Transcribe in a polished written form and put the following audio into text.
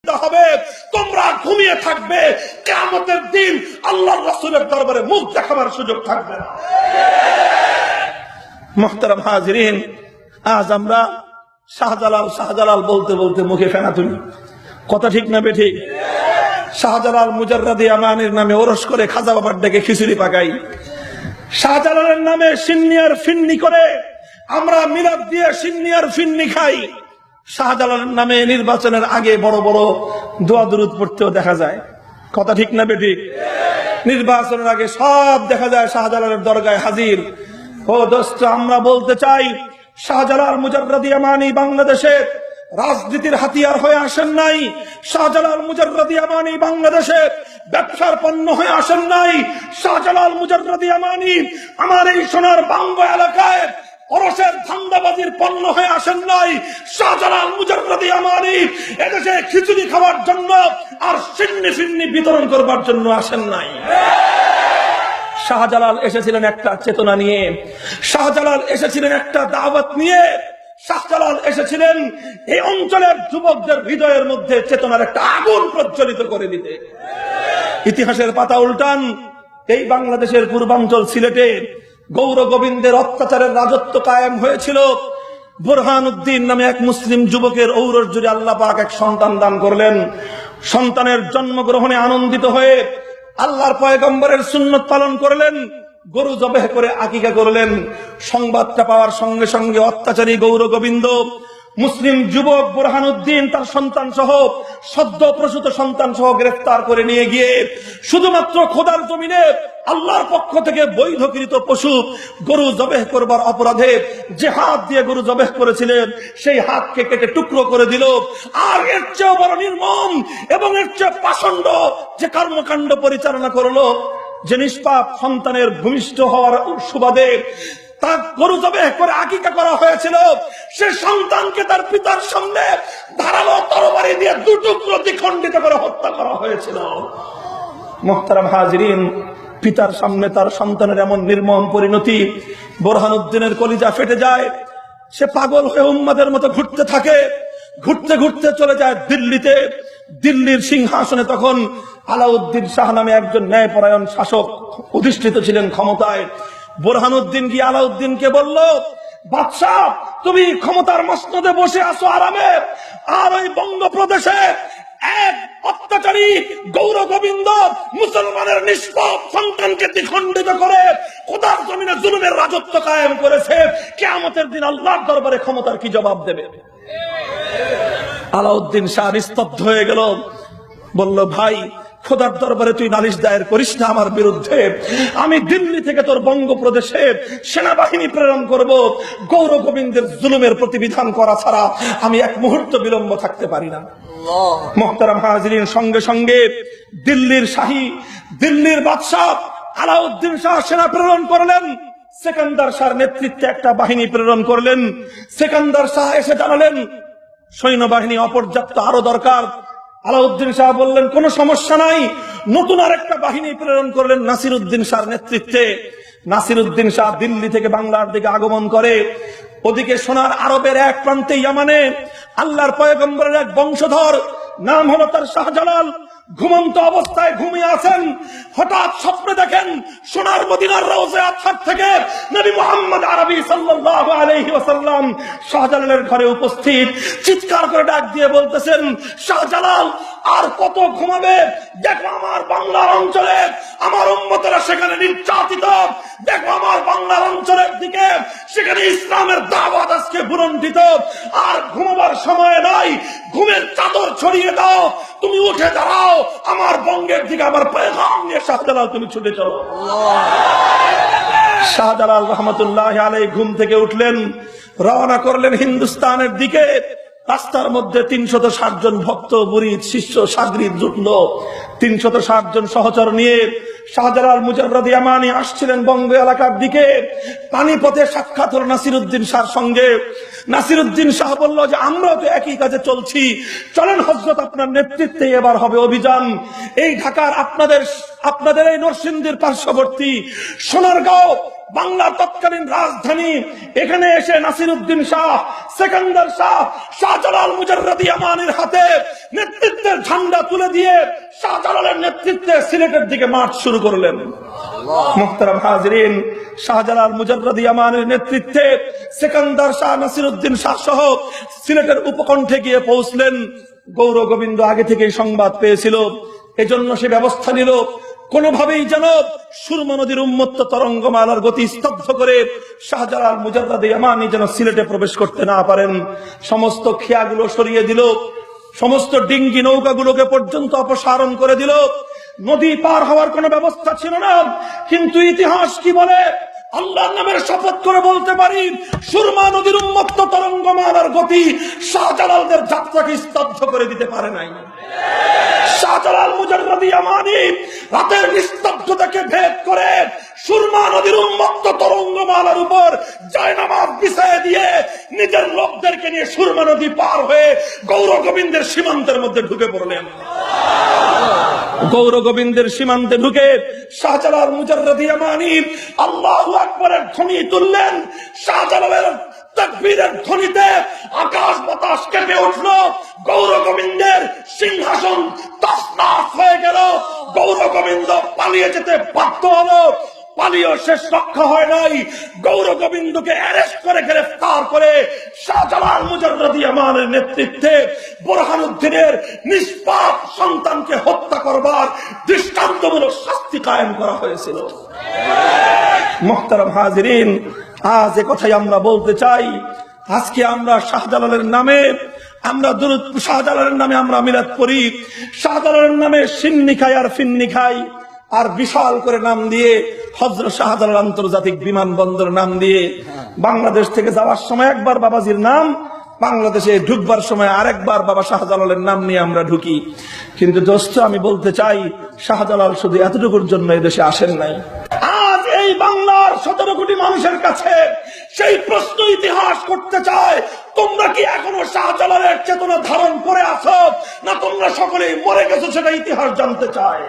উঠতে হবে, তোমরা ঘুমিয়ে থাকবে, কিয়ামতের দিন আল্লাহর রাসূলের দরবারে মুখ দেখাবার সুযোগ থাকবে না। মুহতারাম হাজিরিন, আজ আমরা শাহজালাল বলতে বলতে মুখে ফেনা তুলি, কথা ঠিক না বেঠিক? শাহজালাল মুজাররাদি আমানির নামে ওরস করে খাজা বাবার ডেকে খিচুড়ি পাকাই, শাহজালালের নামে সিন্নি আর ফিন্নি করে আমরা মিলাদ দিয়ে সিন্নি আর ফিন্নি খাই। শাহজালালের নামে নির্বাচনের আগে বড় বড় দোয়া দুরুদ পড়তেও দেখা যায়, কথা ঠিক না বেঠিক? নির্বাচনের আগে সব দেখা যায় শাহজালালের দরগায় হাজির। ও দোস্ত, আমরা বলতে চাই, শাহজালাল মুজাররাদি আমানি বাংলাদেশের রাজনীতির হাতিয়ার হয়ে আসেন নাই। শাহজালাল মুজাররাদি আমানি বাংলাদেশে ব্যবসার পণ্য হয়ে আসেন নাই। শাহজালাল মুজাররাদি আমানি আমার এই সোনার বাংলা এলাকায় অরসের ধান্দাবাজির পণ্য হয়ে আসেন নাই। শাহজালাল মুজাররাদি আমানি এদেশে খিচুড়ি খাওয়ার জন্য আর সিন্নি ফিন্নি বিতরণ করবার জন্য আসেন নাই। শাহজালাল এসেছিলেন একটা চেতনা নিয়ে, শাহজালাল এসেছিলেন একটা দাওয়াত নিয়ে, শাহজালাল এসেছিলেন এই অঞ্চলের যুবকদের হৃদয়ের মধ্যে চেতনার একটা আগুন প্রজ্বলিত করে দিতে। ইতিহাসের পাতা উল্টান, এই বাংলাদেশের পূর্বাঞ্চল সিলেটে গৌর গোবিন্দের অত্যাচারের রাজত্ব কায়েম হয়েছিল। বুরহানুদ্দিন নামে এক মুসলিম যুবকের ঔরস জুড়ে আল্লাহ পাক এক সন্তান দান করলেন। সন্তানের জন্মগ্রহণে আনন্দিত হয়ে আল্লাহর পয়গম্বরের সুন্নত পালন করলেন, গরু জবেহ করে আকিকা করলেন। সংবাদটা পাওয়ার সঙ্গে সঙ্গে অত্যাচারী গৌর গোবিন্দ মুসলিম যুবক বুরহানুদ্দিন তার সন্তান সহ সদ্য প্রসূত সন্তান সহ গ্রেফতার করে নিয়ে গিয়ে শুধুমাত্র খোদার জমিনে আল্লাহর পক্ষ থেকে বৈধকৃত পশু গরু জবেহ করবার অপরাধে যে হাত দিয়ে গরু জবেহ করেছিলেন সেই হাতকে কেটে টুকরো করে দিল। আর এর চেয়ে বড় নির্মম এবং এর চেয়ে পাষণ্ড যে কর্মকাণ্ড পরিচালনা করলো, যে নিষ্পাপ সন্তানের ভূমিষ্ঠ হওয়ার সুবাদে তার গরু জবেহ করে আকিকা করা হয়েছিল, সে সন্তানকে তার পিতার সামনে ধারালো তরবারি দিয়ে দুটুকরো দ্বিখণ্ডিত করে হত্যা করা হয়েছিল। মুহতারাম হাজিরিন, পিতার সামনে তার সন্তানের এমন নির্মম পরিণতি, বুরহানুদ্দিনের কলিজা ফেটে যায়। সে পাগল হয়ে উম্মাদের মতো ঘুরতে থাকে, ঘুরতে ঘুরতে চলে যায় দিল্লিতে। দিল্লির সিংহাসনে তখন আলাউদ্দিন শাহ নামে একজন ন্যায়পরায়ণ শাসক অধিষ্ঠিত ছিলেন ক্ষমতায়। বুরহানুদ্দিন গিয়ে আলাউদ্দিনকে বলল, বাদশাহ, তুমি ক্ষমতার মসনদে বসে আছো আরামে, আর ওই বঙ্গপ্রদেশে এক অত্যাচারী গৌর গোবিন্দ মুসলমানের নিষ্পাপ সন্তানকে দ্বিখণ্ডিত করে খোদার জমিনে জুলুমের রাজত্ব কায়েম করেছে। কিয়ামতের দিন আল্লাহর দরবারে ক্ষমতার কি জবাব দেবে? আলাউদ্দিন শাহ নিস্তব্ধ হয়ে গেল, বলল, ভাই, খোদার দরবারে তুই নালিশ দায়ের করিস না আমার বিরুদ্ধে। আমি দিল্লি থেকে তোর বঙ্গপ্রদেশে সেনাবাহিনী প্রেরণ করব। গৌর গোবিন্দের জুলুমের প্রতিবিধান করা ছাড়া আমি এক মুহূর্ত বিলম্ব থাকতে পারি না। মুহতারাম হাজিরিন, সঙ্গে সঙ্গে দিল্লির বাদশাহ আলাউদ্দিন শাহ সেনা প্রেরণ করলেন। সেকান্দার শাহর নেতৃত্বে একটা বাহিনী প্রেরণ করলেন। সেকান্দার শাহ এসে জানালেন সৈন্যবাহিনী অপর্যাপ্ত, আরো দরকার। আলাউদ্দিন শাহ বললেন, কোন সমস্যা নাই। নতুন আরেকটা বাহিনী প্রেরণ করলেন নাসিরউদ্দিন শাহর নেতৃত্বে। নাসিরউদ্দিন শাহ দিল্লি থেকে বাংলার দিকে আগমন করে। ওদিকে সোনার আরবের এক প্রান্তে ইয়ামানে আল্লাহর পয়গম্বরের এক বংশধর, নাম হলো তার শাহজালাল, ঘুমন্ত অবস্থায় ঘুমিয়ে আছেন। হঠাৎ স্বপ্নে দেখেন সোনার মদিনার রওজা আতহার থেকে নবী মুহাম্মদ আরবি সাল্লাল্লাহু আলাইহি ওয়াসাল্লাম শাহজালালের ঘরে উপস্থিত। চিৎকার করে ডাক দিয়ে বলতেছেন, শাহজালাল, আর কত ঘুমাবে? দেখো আমার বাংলার অঞ্চলে আমার উম্মতেরা সেখানে নির্যাতিত, দেখো আমার বাংলার অঞ্চলের দিকে সেখানে ইসলামের দাওয়াত আজকে ভুলণ্ঠিত। আর ঘুমাবার সময় নাই, ঘুমের চাদর ছড়িয়ে দাও, তুমি উঠে দাঁড়াও, আমার বঙ্গের দিকে আমার পেগাম নিয়ে শাহজালাল তুমি ছুটে চলো। শাহজালাল রহমতুল্লাহ আলাইহি ঘুম থেকে উঠলেন, রওনা করলেন হিন্দুস্তানের দিকে। রাস্তার মধ্যে 360 জন ভক্ত, মুরিদ, শিষ্য, সাগরিদ জুটলো। 360 জন সহচর নিয়ে শাহজালাল মুজাররদ ইয়ামানি আসছিলেন বঙ্গ এলাকার দিকে। পানিপথে সাক্ষাৎ হল নাসিরউদ্দিন শাহর সঙ্গে। নাসিরউদ্দিন শাহ বলল যে আমরাও তো একই কাজে চলছি, চলেন হযরত আপনার নেতৃত্বে এবার হবে অভিযান। এই ঢাকার আপনাদের এই নরসিংদীর পার্শ্ববর্তী সোনারগাঁও বাংলার তৎকালীন রাজধানী, এখানে এসে নাসিরউদ্দিন শাহ, সেকান্দার শাহ শাহজালাল মুজাররদ ইয়ামানির হাতে নেতৃত্বের ঝান্ডা তুলে দিয়ে শাহজালালের নেতৃত্বে সিলেটের দিকে মার্চ শুরু করলেন। মুহতারাম হাজিরিন, শাহজালাল মুজাররদ ইয়ামানির নেতৃত্বে সেকান্দার শাহ, নাসিরউদ্দিন শাহ সহ সিলেটের উপকণ্ঠে গিয়ে পৌঁছলেন। গৌর গোবিন্দ আগে থেকেই সংবাদ পেয়েছিল, এজন্য সে ব্যবস্থা নিল কোনোভাবেই যেন সুরমা নদীর উন্মত্ত তরঙ্গমালার গতি স্তব্ধ করে শাহজালাল মুজাররদ ইয়ামানি যেন সিলেটে প্রবেশ করতে না পারেন। সমস্ত খেয়াগুলো সরিয়ে দিল, সমস্ত ডিঙ্গি নৌকাগুলোকে পর্যন্ত অপসারণ করে দিল। নদী পার হওয়ার কোনো ব্যবস্থা ছিল না। কিন্তু ইতিহাস কি বলে, আল্লাহর নামের শপথ করে বলতে পারি, সুরমা নদীর উন্মত্ত তরঙ্গমালার গতি শাহজালালদের যাত্রাকে স্তব্ধ করে দিতে পারে নাই। শাহজালাল মুজাররদ ইয়ামানি রাতের নিস্তব্ধতাকে ভেদ করে সুরমা নদীর উন্মত্ত তরঙ্গমালার উপর জায়নামাজ বিছায় দিয়ে নিজের লোকদেরকে নিয়ে সুরমা নদী পার হয়ে গৌর গোবিন্দের সীমান্তের মধ্যে ঢুকে পড়লেন। গৌর গোবিন্দের সীমান্তে ঢুকে শাহজালাল মুজাররদ ইয়ামানি আল্লাহু আকবারের ধ্বনি তুললেন। শাহজালালের তাকবীরের ধ্বনিতে আকাশ বাতাস কেঁপে উঠল। গৌর গোবিন্দের সিংহাসন তছনছ হয়ে গেল। গৌর গোবিন্দ পালিয়ে যেতে বাধ্য হলো। পালিয়েও শেষ রক্ষা হয় নাই। গৌর গোবিন্দকে অ্যারেস্ট করে গ্রেফতার করে শাহজালাল মুজাররদ ইয়ামানের নেতৃত্বে বোরহানউদ্দিনের নিষ্পাপ সন্তানকে হত্যা করবার দৃষ্টান্তমূলক শাস্তি কায়েম করা হয়েছিল। মুহতারাম হাজিরিন, আজ এ কথাই আমরা বলতে চাই। আজকে আমরা শাহজালালের নামে শাহজালালের নামে আমরা মিলাদ পড়ি, শাহজালালের নামে সিন্নি খাই আর ফিন্নি খাই, আর বিশাল করে নাম দিয়ে হযরত শাহজালাল আন্তর্জাতিক বিমানবন্দর নাম দিয়ে বাংলাদেশ থেকে যাওয়ার সময় একবার বাবাজির নাম, বাংলাদেশে ঢুকবার সময় আরেকবার বাবা শাহজালালের নাম নিয়ে আমরা ঢুকি। কিন্তু দোস্ত, আমি বলতে চাই, শাহজালাল শুধু এতটুকুর জন্য এদেশে আসেন নাই। আজ এই বাংলার 17 কোটি মানুষের কাছে সেই প্রশ্ন ইতিহাস করতে চায়, তোমরা কি এখনো শাহজালালের চেতনা ধারণ করে আছো, না তোমরা সকলেই মরে গেছো, সেটা ইতিহাস জানতে চায়।